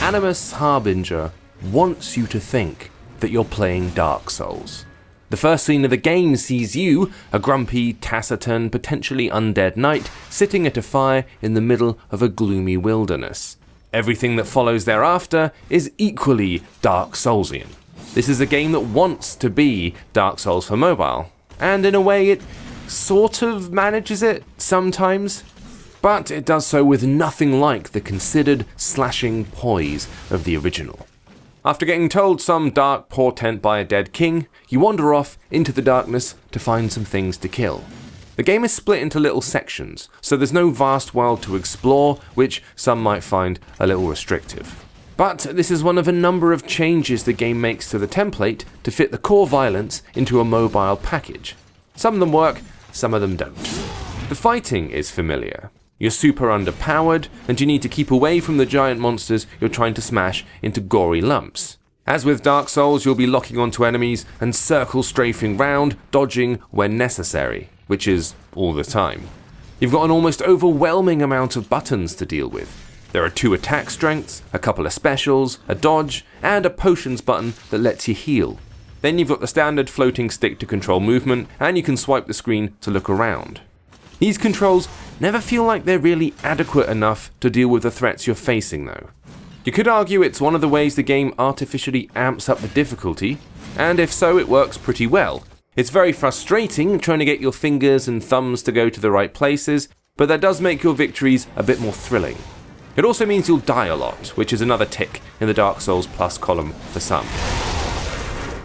Animus Harbinger wants you to think that you're playing Dark Souls. The first scene of the game sees you, a grumpy, taciturn, potentially undead knight, sitting at a fire in the middle of a gloomy wilderness. Everything that follows thereafter is equally Dark Soulsian. This is a game that wants to be Dark Souls for mobile, and in a way it sort of manages it sometimes, but it does so with nothing like the considered slashing poise of the original. After getting told some dark portent by a dead king, you wander off into the darkness to find some things to kill. The game is split into little sections, so there's no vast world to explore, which some might find a little restrictive. But this is one of a number of changes the game makes to the template to fit the core violence into a mobile package. Some of them work, some of them don't. The fighting is familiar. You're super underpowered, and you need to keep away from the giant monsters you're trying to smash into gory lumps. As with Dark Souls, you'll be locking onto enemies and circle strafing round, dodging when necessary, which is all the time. You've got an almost overwhelming amount of buttons to deal with. There are 2 attack strengths, a couple of specials, a dodge, and a potions button that lets you heal. Then you've got the standard floating stick to control movement, and you can swipe the screen to look around. These controls never feel like they're really adequate enough to deal with the threats you're facing though. You could argue it's one of the ways the game artificially amps up the difficulty, and if so, it works pretty well. It's very frustrating trying to get your fingers and thumbs to go to the right places, but that does make your victories a bit more thrilling. It also means you'll die a lot, which is another tick in the Dark Souls Plus column for some.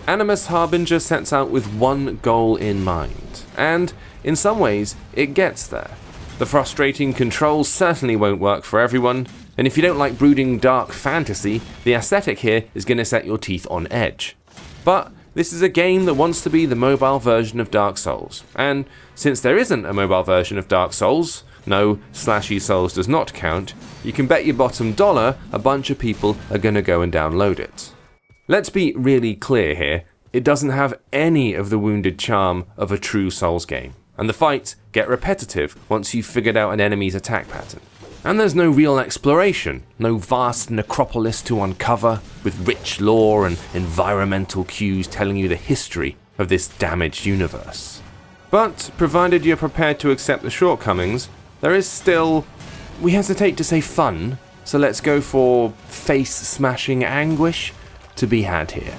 Animus Harbinger sets out with one goal in mind, and in some ways, it gets there. The frustrating controls certainly won't work for everyone, and if you don't like brooding dark fantasy, the aesthetic here is going to set your teeth on edge. But this is a game that wants to be the mobile version of Dark Souls, and since there isn't a mobile version of Dark Souls, no, Slashy Souls does not count, you can bet your bottom dollar a bunch of people are going to go and download it. Let's be really clear here, it doesn't have any of the wounded charm of a true Souls game, and the fights get repetitive once you've figured out an enemy's attack pattern. And there's no real exploration, no vast necropolis to uncover, with rich lore and environmental cues telling you the history of this damaged universe. But, provided you're prepared to accept the shortcomings, there is still, we hesitate to say fun, so let's go for face-smashing anguish to be had here.